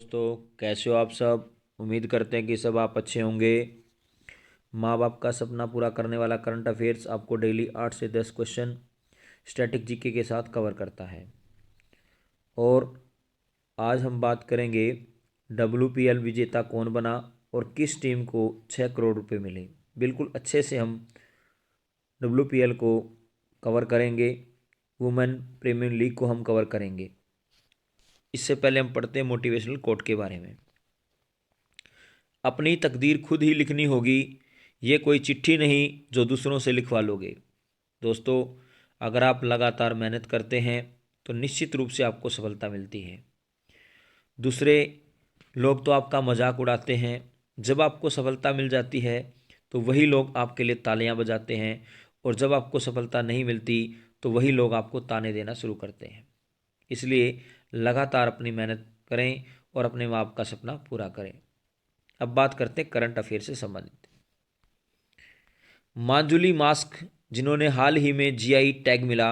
दोस्तों, कैसे हो आप सब। उम्मीद करते हैं कि सब आप अच्छे होंगे। माँ बाप का सपना पूरा करने वाला करंट अफेयर्स आपको डेली 8 से 10 क्वेश्चन स्टैटिक जीके के साथ कवर करता है। और आज हम बात करेंगे WPL विजेता कौन बना और किस टीम को 6 करोड़ रुपए मिले। बिल्कुल अच्छे से हम WPL को कवर करेंगे। वुमेन प्रीमियर लीग को हम कवर करेंगे। इससे पहले हम पढ़ते हैं मोटिवेशनल कोट के बारे में। अपनी तकदीर खुद ही लिखनी होगी, ये कोई चिट्ठी नहीं जो दूसरों से लिखवा लोगे। दोस्तों, अगर आप लगातार मेहनत करते हैं तो निश्चित रूप से आपको सफलता मिलती है। दूसरे लोग तो आपका मजाक उड़ाते हैं। जब आपको सफलता मिल जाती है तो वही लोग आपके लिए तालियां बजाते हैं, और जब आपको सफलता नहीं मिलती तो वही लोग आपको ताने देना शुरू करते हैं। इसलिए लगातार अपनी मेहनत करें और अपने माँ बाप का सपना पूरा करें। अब बात करते हैं करंट अफेयर से संबंधित। मांजुली मास्क, जिन्होंने हाल ही में जीआई टैग मिला,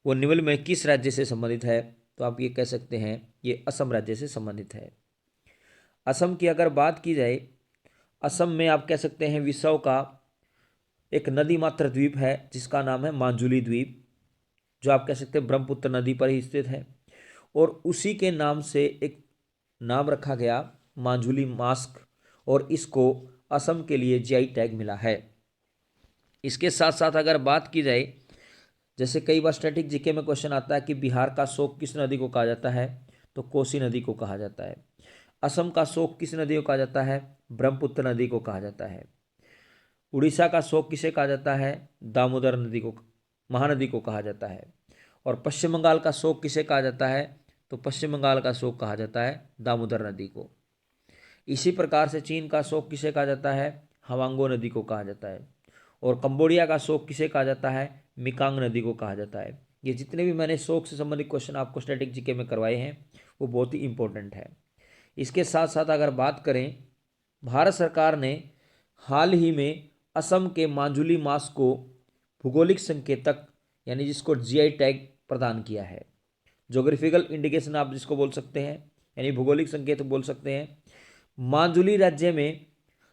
वो निम्न में किस राज्य से संबंधित है? तो आप ये कह सकते हैं ये असम राज्य से संबंधित है। असम की अगर बात की जाए, असम में आप कह सकते हैं विश्व का एक नदी मात्र द्वीप है जिसका नाम है मांजुली द्वीप, जो आप कह सकते हैं ब्रह्मपुत्र नदी पर ही स्थित है। और उसी के नाम से एक नाम रखा गया मांजुली मास्क, और इसको असम के लिए जीआई टैग मिला है। इसके साथ साथ अगर बात की जाए, जैसे कई बार स्टैटिक जीके में क्वेश्चन आता है कि बिहार का शोक किस नदी को कहा जाता है, तो कोसी नदी को कहा जाता है। असम का शोक किस नदी को कहा जाता है? ब्रह्मपुत्र नदी को कहा जाता है। उड़ीसा का शोक किसे कहा जाता है? दामोदर नदी को, महानदी को कहा जाता है। और पश्चिम बंगाल का शोक किसे कहा जाता है? तो पश्चिम बंगाल का शोक कहा जाता है दामोदर नदी को। इसी प्रकार से चीन का शोक किसे कहा जाता है? हवांगो नदी को कहा जाता है। और कंबोडिया का शोक किसे कहा जाता है? मिकांग नदी को कहा जाता है। ये जितने भी मैंने शोक से संबंधित क्वेश्चन आपको स्टैटिक जीके में करवाए हैं वो बहुत ही इंपॉर्टेंट है। इसके साथ साथ अगर बात करें, भारत सरकार ने हाल ही में असम के मांजुली मास को भूगोलिक संकेतक यानी जिसको जीआई टैग प्रदान किया है। जोग्राफिकल इंडिकेशन आप जिसको बोल सकते हैं, यानी भूगोलिक संकेत बोल सकते हैं। मांजुली राज्य में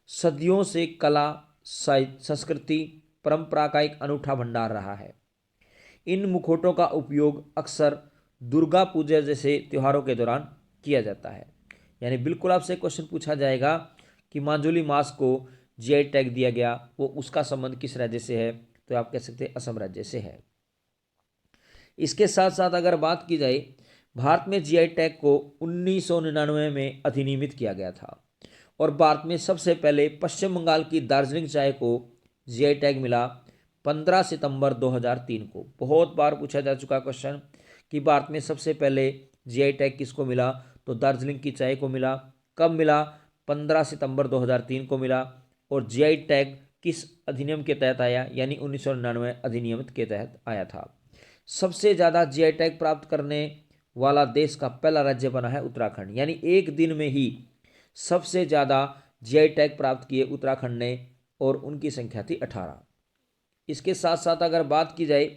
सदियों से कला, साहित्य, संस्कृति, परंपरा का एक अनूठा भंडार रहा है। इन मुखौटों का उपयोग अक्सर दुर्गा पूजा जैसे त्योहारों के दौरान किया जाता है। यानी बिल्कुल आपसे क्वेश्चन पूछा जाएगा कि मांजुली मास को जीआई टैग दिया गया, वो उसका संबंध किस राज्य से है? तो आप कह सकते हैं असम राज्य से है। इसके साथ साथ अगर बात की जाए, भारत में जीआई टैग को 1999 में अधिनियमित किया गया था, और भारत में सबसे पहले पश्चिम बंगाल की दार्जिलिंग चाय को जीआई टैग मिला 15 सितंबर 2003 को। बहुत बार पूछा जा चुका क्वेश्चन कि भारत में सबसे पहले जीआई टैग किसको मिला, तो दार्जिलिंग की चाय को मिला। कब मिला? 15 सितंबर 2003 को मिला। और जीआई टैग किस अधिनियम के तहत आया? यानी 1999 अधिनियम के तहत आया था। सबसे ज़्यादा जीआई टैग प्राप्त करने वाला देश का पहला राज्य बना है उत्तराखंड। यानी एक दिन में ही सबसे ज़्यादा जीआई टैग प्राप्त किए उत्तराखंड ने, और उनकी संख्या थी 18। इसके साथ साथ अगर बात की जाए,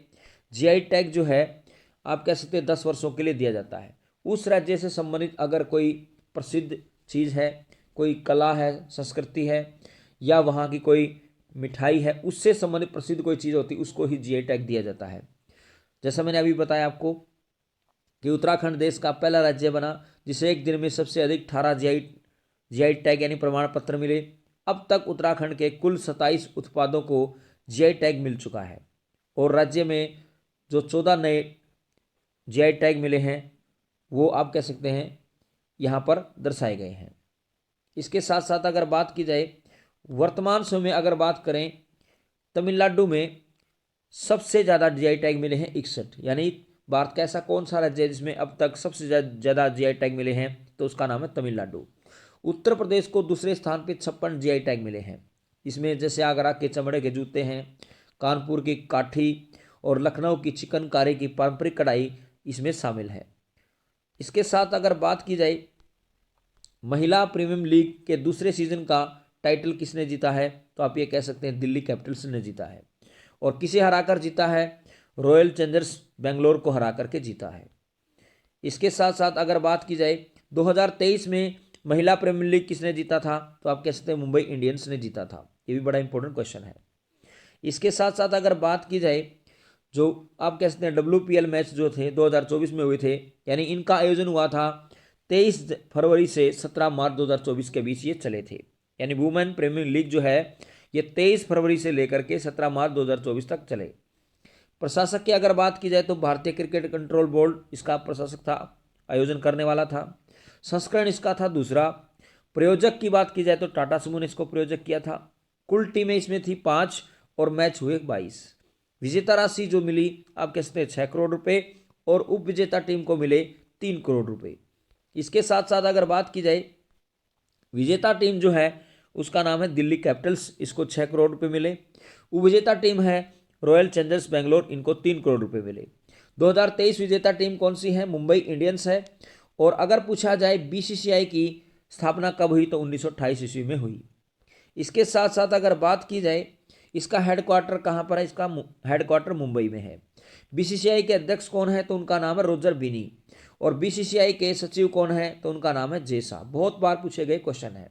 जीआई टैग जो है आप कह सकते हैं 10 वर्षों के लिए दिया जाता है। उस राज्य से संबंधित अगर कोई प्रसिद्ध चीज़ है, कोई कला है, संस्कृति है, या वहाँ की कोई मिठाई है, उससे संबंधित प्रसिद्ध कोई चीज़ होती है, उसको ही जीआई टैग दिया जाता है। जैसा मैंने अभी बताया आपको कि उत्तराखंड देश का पहला राज्य बना जिसे एक दिन में सबसे अधिक 18 जीआई टैग यानी प्रमाण पत्र मिले। अब तक उत्तराखंड के कुल 27 उत्पादों को जीआई टैग मिल चुका है, और राज्य में जो 14 नए जीआई टैग मिले हैं वो आप कह सकते हैं यहाँ पर दर्शाए गए हैं। इसके साथ साथ अगर बात की जाए, वर्तमान समय में अगर बात करें, तमिलनाडु में सबसे ज़्यादा जीआई टैग मिले हैं 61। यानी भारत का ऐसा कौन सा राज्य है जिसमें अब तक सबसे ज़्यादा जीआई टैग मिले हैं? तो उसका नाम है तमिलनाडु। उत्तर प्रदेश को दूसरे स्थान पर 56 जीआई टैग मिले हैं। इसमें जैसे आगरा के चमड़े के जूते हैं, कानपुर की काठी और लखनऊ की चिकनकारी की पारंपरिक कढ़ाई इसमें शामिल है। इसके साथ अगर बात की जाए, महिला प्रीमियम लीग के दूसरे सीजन का टाइटल किसने जीता है? तो आप ये कह सकते हैं दिल्ली कैपिटल्स ने जीता है। और किसे हराकर जीता है? रॉयल चैलेंजर्स बेंगलोर को हरा करके जीता है। इसके साथ साथ अगर बात की जाए, 2023 में महिला प्रीमियर लीग किसने जीता था? तो आप कह सकते हैं मुंबई इंडियंस ने जीता था। ये भी बड़ा इंपॉर्टेंट क्वेश्चन है। इसके साथ साथ अगर बात की जाए, जो आप कह सकते हैं WPL मैच जो थे 2024 में हुए थे, यानी इनका आयोजन हुआ था 23 फरवरी से 17 मार्च 2024 के बीच ये चले थे। यानी वुमेन प्रीमियर लीग जो है ये 23 फरवरी से लेकर के 17 मार्च 2024 तक चले। प्रशासक की अगर बात की जाए तो भारतीय क्रिकेट कंट्रोल बोर्ड इसका प्रशासक था, आयोजन करने वाला था। संस्करण इसका था दूसरा। प्रयोजक की बात की जाए तो टाटा समूह ने इसको प्रयोजक किया था। कुल टीमें इसमें थी 5 और मैच हुए 22। विजेता राशि जो मिली आप कह सकते हैं 6 करोड़ रुपए और उप विजेता टीम को मिले 3 करोड़ रुपए। इसके साथ साथ अगर बात की जाए, विजेता टीम जो है उसका नाम है दिल्ली कैपिटल्स, इसको 6 करोड़ रुपए मिले। उपविजेता टीम है रॉयल चैलेंजर्स बेंगलोर, इनको 3 करोड़ रुपए मिले। 2023 विजेता टीम कौन सी है? मुंबई इंडियंस है। और अगर पूछा जाए BCCI की स्थापना कब हुई तो 1928 ईस्वी में हुई। इसके साथ साथ अगर बात की जाए इसका हेडक्वार्टर कहाँ पर है? इसका हेडक्वार्टर मुंबई में है। BCCI के अध्यक्ष कौन है? तो उनका नाम है रोजर बिनी। और BCCI के सचिव कौन है? तो उनका नाम है जे शाह। बहुत बार पूछे गए क्वेश्चन है।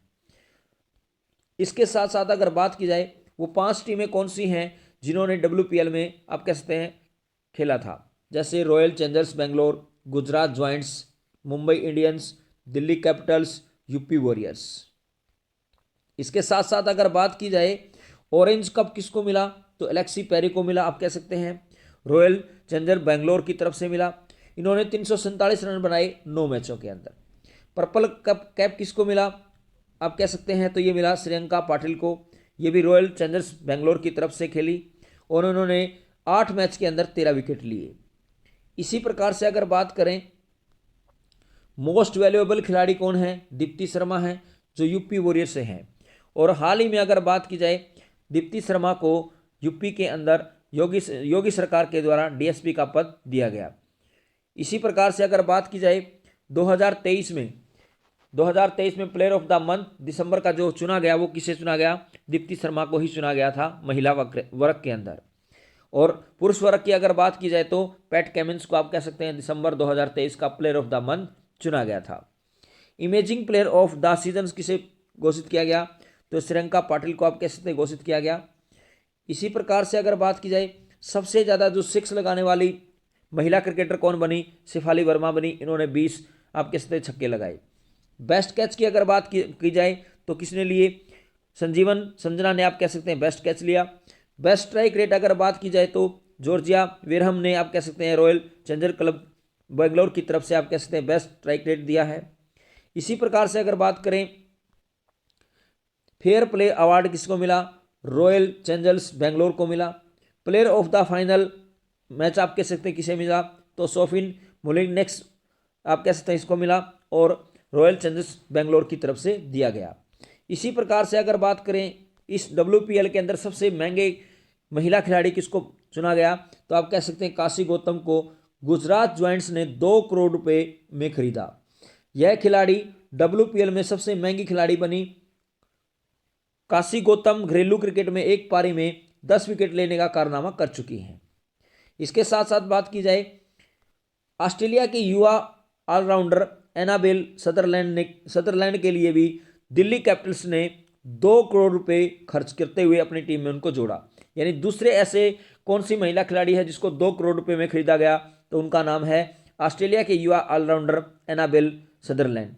इसके साथ साथ अगर बात की जाए वो 5 टीमें कौन सी हैं जिन्होंने WPL में आप कह सकते हैं खेला था, जैसे royal Challengers Bangalore, Gujarat joints, Mumbai Indians, Delhi Capitals, UP warriors. इसके साथ साथ अगर बात की जाए ऑरेंज कप किसको मिला? तो एलेक्सी पेरी को मिला, आप कह सकते हैं रॉयल चैलेंजर बेंगलोर की तरफ से मिला। इन्होंने 347 रन बनाए 9 मैचों के अंदर। पर्पल कप कैप किसको मिला? आप कह सकते हैं तो ये मिला श्रियंका पाटिल को। ये भी रॉयल चैलेंजर्स बेंगलोर की तरफ से खेली और उन्होंने 8 मैच के अंदर 13 विकेट लिए। इसी प्रकार से अगर बात करें मोस्ट वैल्यूएबल खिलाड़ी कौन है? दीप्ति शर्मा है जो यूपी वॉरियर से हैं। और हाल ही में अगर बात की जाए दीप्ति शर्मा को यूपी के अंदर योगी सरकार के द्वारा DSP का पद दिया गया। इसी प्रकार से अगर बात की जाए 2023 में प्लेयर ऑफ द मंथ दिसंबर का जो चुना गया वो किसे चुना गया? दीप्ति शर्मा को ही चुना गया था महिला वर्ग के अंदर। और पुरुष वर्ग की अगर बात की जाए तो पैट कमिंस को आप कह सकते हैं दिसंबर 2023 का प्लेयर ऑफ द मंथ चुना गया था। Imaging player of the season किसे घोषित किया गया? तो श्रियंका पाटिल को आप कह सकते हैं घोषित किया गया। इसी प्रकार से अगर बात की जाए सबसे ज़्यादा जो 6 लगाने वाली महिला क्रिकेटर कौन बनी? शेफाली वर्मा बनी। इन्होंने 20 आप कह सकते हैं छक्के लगाए। बेस्ट कैच की अगर बात की जाए तो किसने लिए? संजीवन संजना ने आप कह सकते हैं बेस्ट कैच लिया। बेस्ट स्ट्राइक रेट अगर बात की जाए तो जॉर्जिया वेरहम ने आप कह सकते हैं रॉयल चैलेंजर क्लब बेंगलोर की तरफ से आप कह सकते हैं बेस्ट स्ट्राइक रेट दिया है। इसी प्रकार से अगर बात करें फेयर प्ले अवार्ड किसको मिला? रॉयल चैलेंजर्स बेंगलोर को मिला। Player of the final match आप कह सकते हैं किसे मिला? तो सोफिन मोलिनेक्स आप कह सकते हैं इसको मिला और रॉयल चैलेंजर्स बेंगलोर की तरफ से दिया गया। इसी प्रकार से अगर बात करें इस WPL के अंदर सबसे महंगे महिला खिलाड़ी किसको चुना गया? तो आप कह सकते हैं काशी गौतम को गुजरात जॉइंट्स ने 2 करोड़ रुपए में खरीदा। यह खिलाड़ी WPL में सबसे महंगी खिलाड़ी बनी। काशी गौतम घरेलू क्रिकेट में एक पारी में 10 विकेट लेने का कारनामा कर चुकी हैं। इसके साथ साथ बात की जाए ऑस्ट्रेलिया के युवा ऑलराउंडर एनाबेल सदरलैंड के लिए भी दिल्ली कैपिटल्स ने 2 करोड़ रुपए खर्च करते हुए अपनी टीम में उनको जोड़ा। यानी दूसरे ऐसे कौन सी महिला खिलाड़ी है जिसको 2 करोड़ रुपए में खरीदा गया? तो उनका नाम है ऑस्ट्रेलिया के युवा ऑलराउंडर एनाबेल सदरलैंड।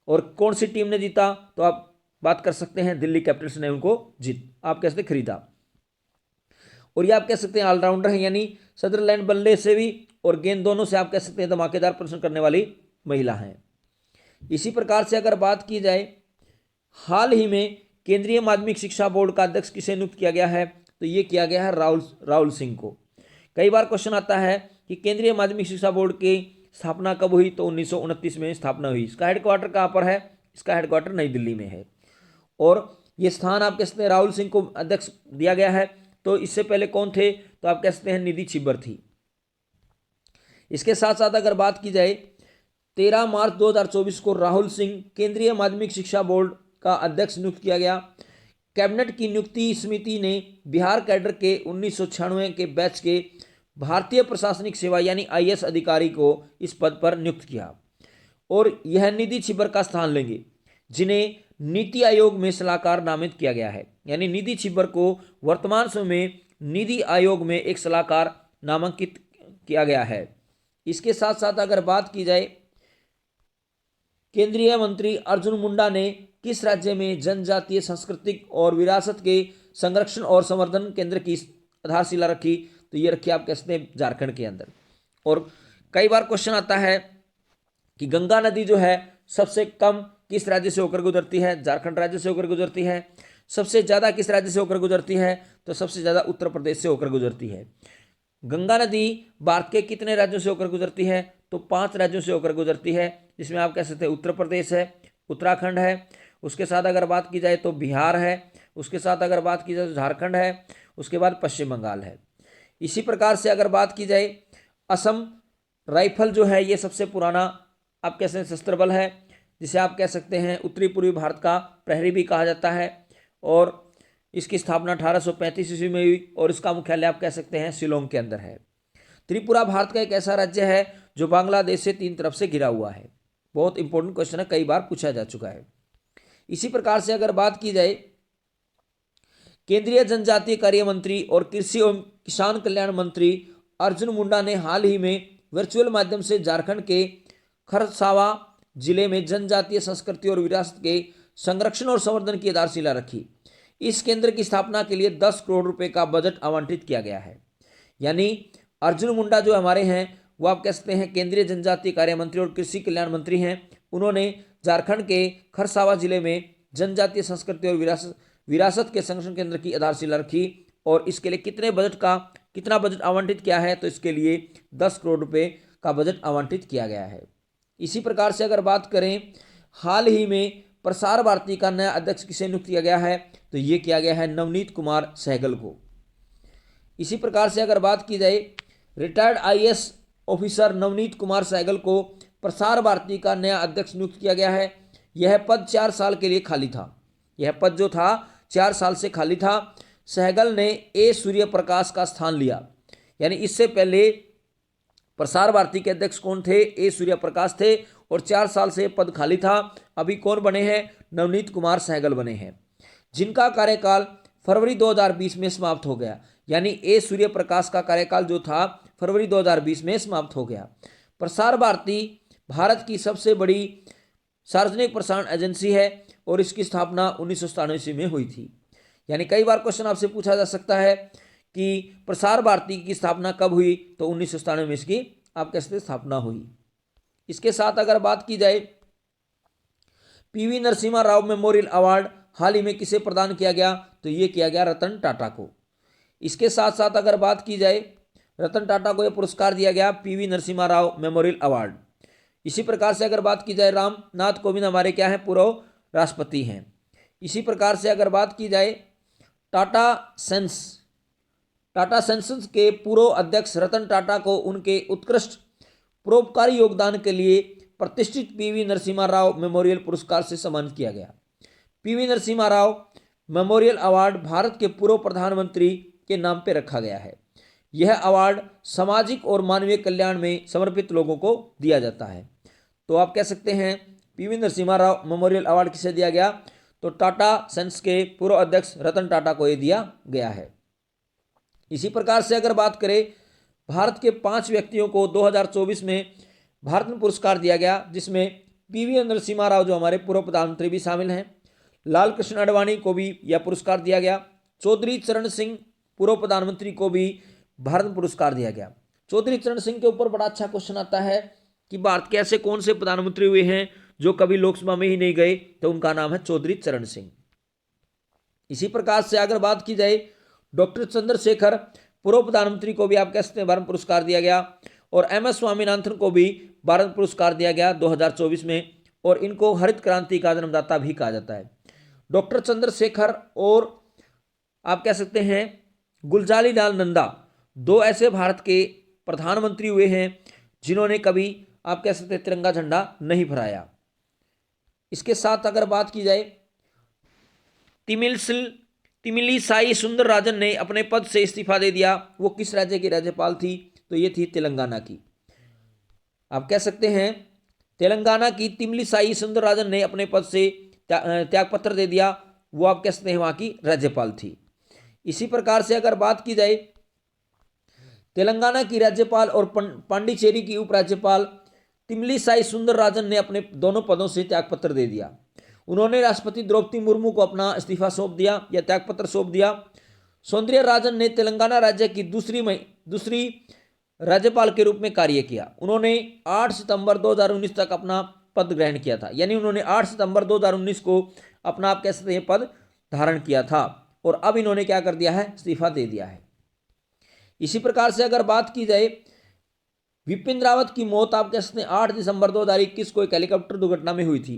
और कौन सी टीम ने जीता? तो आप बात कर सकते हैं दिल्ली कैपिटल्स ने उनको आप कह सकते खरीदा। और ये आप कह सकते हैं ऑलराउंडर है, यानी सदरलैंड बल्ले से भी और गेंद दोनों से आप कह सकते हैं धमाकेदार प्रदर्शन करने वाली महिला हैं। इसी प्रकार से अगर बात की जाए हाल ही में केंद्रीय माध्यमिक शिक्षा बोर्ड का अध्यक्ष किसे नियुक्त किया गया है? तो ये किया गया है राहुल सिंह को। कई बार क्वेश्चन आता है कि केंद्रीय माध्यमिक शिक्षा बोर्ड की स्थापना कब हुई? तो 1929 में स्थापना हुई। इसका हेडक्वार्टर कहाँ पर है? इसका हेडक्वार्टर नई दिल्ली में है। और ये स्थान आप कह सकते हैं राहुल सिंह को अध्यक्ष दिया गया है। तो इससे पहले कौन थे? तो आप कह सकते हैं निधि छिब्बर थी। इसके साथ साथ अगर बात की जाए 13 मार्च 2024 को राहुल सिंह केंद्रीय माध्यमिक शिक्षा बोर्ड का अध्यक्ष नियुक्त किया गया। कैबिनेट की नियुक्ति समिति ने बिहार कैडर के 1996 के बैच के भारतीय प्रशासनिक सेवा यानी IAS अधिकारी को इस पद पर नियुक्त किया। और यह निधि छिबर का स्थान लेंगे, जिन्हें नीति आयोग में सलाहकार नामित किया गया है। यानी निधि छिबर को वर्तमान समय में निधि आयोग में एक सलाहकार नामांकित किया गया है। इसके साथ साथ अगर बात की जाए, केंद्रीय मंत्री अर्जुन मुंडा ने किस राज्य में जनजातीय सांस्कृतिक और विरासत के संरक्षण और संवर्धन केंद्र की आधारशिला रखी? तो ये रखी आप कह सकते हैं झारखंड के अंदर। और कई बार क्वेश्चन आता है कि गंगा नदी जो है सबसे कम किस राज्य से होकर गुजरती है? झारखंड राज्य से होकर गुजरती है। सबसे ज्यादा किस राज्य से होकर गुजरती है? तो सबसे ज्यादा उत्तर प्रदेश से होकर गुजरती है। गंगा नदी भारत के कितने राज्यों से होकर गुजरती है? तो 5 राज्यों से होकर गुजरती है, जिसमें आप कह सकते हैं उत्तर प्रदेश है, उत्तराखंड है, उसके साथ अगर बात की जाए तो बिहार है, उसके साथ अगर बात की जाए तो झारखंड है, उसके बाद पश्चिम बंगाल है। इसी प्रकार से अगर बात की जाए, असम राइफल जो है ये सबसे पुराना आप कह सकते हैं सशस्त्र बल है, जिसे आप कह सकते हैं उत्तरी पूर्वी भारत का प्रहरी भी कहा जाता है। और इसकी स्थापना 1835 ईस्वी में हुई और इसका मुख्यालय आप कह सकते हैं शिलोंग के अंदर है। त्रिपुरा भारत का एक ऐसा राज्य है जो बांग्लादेश से 3 तरफ से घिरा हुआ है। बहुत इंपॉर्टेंट क्वेश्चन है, कई बार पूछा जा चुका है। इसी प्रकार से अगर बात की जाए, केंद्रीय जनजातीय कार्य मंत्री और कृषि एवं किसान कल्याण मंत्री अर्जुन मुंडा ने हाल ही में वर्चुअल माध्यम से झारखंड के खरसावा जिले में जनजातीय संस्कृति और विरासत के संरक्षण और संवर्धन की आधारशिला रखी। इस केंद्र की स्थापना के लिए 10 करोड़ रुपए का बजट आवंटित किया गया है। यानी अर्जुन मुंडा जो हमारे हैं वो आप कह सकते हैं केंद्रीय जनजातीय कार्य मंत्री और कृषि कल्याण मंत्री हैं। उन्होंने झारखंड के खरसावा जिले में जनजातीय संस्कृति और विरासत के संरक्षण केंद्र की आधारशिला रखी। और इसके लिए कितना बजट आवंटित किया है? तो इसके लिए 10 करोड़ रुपए का बजट आवंटित किया गया है। इसी प्रकार से अगर बात करें, हाल ही में प्रसार भारती का नया अध्यक्ष किसे नियुक्त किया गया है? तो ये किया गया है नवनीत कुमार सहगल को। इसी प्रकार से अगर बात की जाए, retired IAS officer Navneet Kumar Sehgal को प्रसार भारती का नया अध्यक्ष नियुक्त किया गया है। यह पद 4 साल के लिए खाली था। यह पद जो था 4 साल से खाली था। सहगल ने ए सूर्य प्रकाश का स्थान लिया। यानी इससे पहले प्रसार भारती के अध्यक्ष कौन थे? ए सूर्य प्रकाश थे और 4 साल से पद खाली था। अभी कौन बने हैं? नवनीत कुमार सहगल बने हैं, जिनका कार्यकाल फरवरी 2020 में समाप्त हो गया। यानी ए सूर्य प्रकाश का कार्यकाल जो था फरवरी 2020 में समाप्त हो गया। प्रसार भारती भारत की सबसे बड़ी सार्वजनिक प्रसारण एजेंसी है और इसकी स्थापना 1997 में हुई थी। यानी कई बार क्वेश्चन आपसे पूछा जा सकता है कि प्रसार भारती की स्थापना कब हुई? तो 1997 में इसकी आप कह सकते हैं स्थापना हुई। इसके साथ अगर बात की जाए, PV Narasimha Rao memorial award हाल ही में किसे प्रदान किया गया? तो ये किया गया रतन टाटा को। इसके साथ साथ अगर बात की जाए, रतन टाटा को यह पुरस्कार दिया गया PV Narasimha Rao memorial award. इसी प्रकार से अगर बात की जाए, रामनाथ कोविंद हमारे क्या है? पूर्व राष्ट्रपति हैं। इसी प्रकार से अगर बात की जाए, टाटा सन्स के पूर्व अध्यक्ष रतन टाटा को उनके उत्कृष्ट परोपकारी योगदान के लिए प्रतिष्ठित पीवी नरसिम्हा राव मेमोरियल पुरस्कार से सम्मानित किया गया। PV Narasimha Rao memorial award Bharat के पूर्व प्रधानमंत्री के नाम पर रखा गया है। यह अवार्ड सामाजिक और मानवीय कल्याण में समर्पित लोगों को दिया जाता है। तो आप कह सकते हैं PV Narasimha Rao memorial award किसे दिया गया? तो टाटा सन्स के पूर्व अध्यक्ष रतन टाटा को यह दिया गया है। इसी प्रकार से अगर बात करें, भारत के 5 व्यक्तियों को 2024 में भारत रत्न पुरस्कार दिया गया, जिसमें पीवी नरसिम्हा राव जो हमारे पूर्व प्रधानमंत्री भी शामिल हैं। लाल कृष्ण आडवाणी को भी यह पुरस्कार दिया गया। चौधरी चरण सिंह पूर्व प्रधानमंत्री को भी भारत रत्न पुरस्कार दिया गया। चौधरी चरण सिंह के ऊपर बड़ा अच्छा क्वेश्चन आता है कि भारत के ऐसे कौन से प्रधानमंत्री हुए हैं जो कभी लोकसभा में ही नहीं गए? तो उनका नाम है चौधरी चरण सिंह। इसी प्रकार से अगर बात की जाए, डॉक्टर चंद्रशेखर पूर्व प्रधानमंत्री को भी आप कह सकते हैं भारत पुरस्कार दिया गया। और एम एस स्वामीनाथन को भी भारत पुरस्कार दिया गया 2024 में। और इनको हरित क्रांति का जन्मदाता भी कहा जाता है। डॉक्टर चंद्रशेखर और आप कह सकते हैं गुलजारी लाल नंदा 2 ऐसे भारत के प्रधानमंत्री हुए हैं जिन्होंने कभी आप कह सकते हैं तिरंगा झंडा नहीं फहराया। इसके साथ अगर बात की जाए, तिमिलिसाई सुंदरराजन ने अपने पद से इस्तीफा दे दिया। वो किस राज्य की राज्यपाल थी? तो ये थी तेलंगाना की। आप कह सकते हैं तेलंगाना की तिमलिसाई सुंदरराजन ने अपने पद से त्यागपत्र दे दिया, वो आप कह सकते हैं वहां की राज्यपाल थी। इसी प्रकार से अगर बात की जाए तेलंगाना की राज्यपाल और पांडिचेरी की उपराज्यपाल तिमलिसाई सुंदरराजन ने अपने दोनों पदों से त्यागपत्र दे दिया। उन्होंने राष्ट्रपति द्रौपदी मुर्मू को अपना इस्तीफा सौंप दिया या त्यागपत्र सौंप दिया। सौंदर्यराजन ने तेलंगाना राज्य की दूसरी राज्यपाल के रूप में कार्य किया। उन्होंने 8 सितंबर 2019 तक अपना पद ग्रहण किया था, यानी उन्होंने 8 सितंबर 2019 को अपना आप कह सकते हैं पद धारण किया था, और अब इन्होंने क्या कर दिया है, इस्तीफा दे दिया है। इसी प्रकार से अगर बात की जाए विपिन रावत की मौत आप कह सकते हैं 8 दिसंबर 2021 को एक हेलीकॉप्टर दुर्घटना में हुई थी।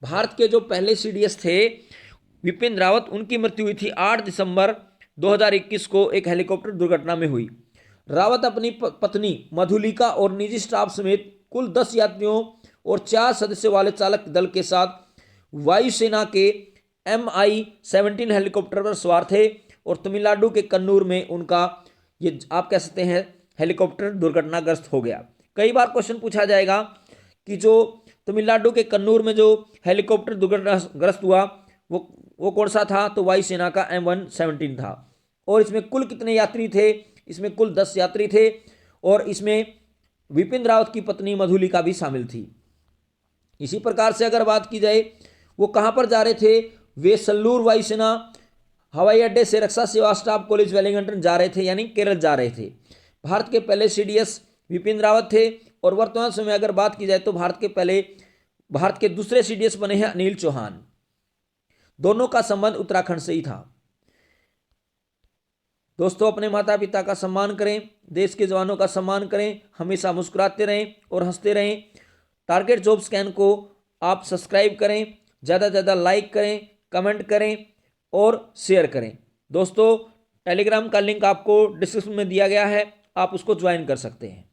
भारत के जो पहले सीडीएस थे विपिन रावत, उनकी मृत्यु हुई थी 8 दिसंबर 2021 को एक हेलीकॉप्टर दुर्घटना में हुई। रावत अपनी पत्नी मधुलिका और निजी स्टाफ समेत कुल 10 यात्रियों और 4 सदस्यों वाले चालक दल के साथ वायुसेना के MI-17 हेलीकॉप्टर पर सवार थे और तमिलनाडु के कन्नूर में उनका ये आप कह सकते हैं हेलीकॉप्टर दुर्घटनाग्रस्त हो गया। कई बार क्वेश्चन पूछा जाएगा कि जो तमिलनाडु के कन्नूर में जो हेलीकॉप्टर दुर्घटनाग्रस्त हुआ वो कौन सा था, तो वायुसेना का M117 था। और इसमें कुल कितने यात्री थे, इसमें कुल 10 यात्री थे, और इसमें विपिन रावत की पत्नी मधुलिका भी शामिल थी। इसी प्रकार से अगर बात की जाए वो कहां पर जा रहे थे, वे सल्लूर वायुसेना हवाई अड्डे से रक्षा सेवा स्टाफ कॉलेज वेलिंगटन जा रहे थे, यानी केरल जा रहे थे। भारत के पहले सीडीएस विपिन रावत थे, और वर्तमान समय अगर बात की जाए तो भारत के दूसरे सीडीएस बने हैं अनिल चौहान। दोनों का संबंध उत्तराखंड से ही था। दोस्तों, अपने माता पिता का सम्मान करें, देश के जवानों का सम्मान करें, हमेशा मुस्कुराते रहें और हंसते रहें। टारगेट जॉब स्कैन को आप सब्सक्राइब करें, ज़्यादा से ज़्यादा लाइक करें, कमेंट करें और शेयर करें। दोस्तों, टेलीग्राम का लिंक आपको डिस्क्रिप्शन में दिया गया है, आप उसको ज्वाइन कर सकते हैं।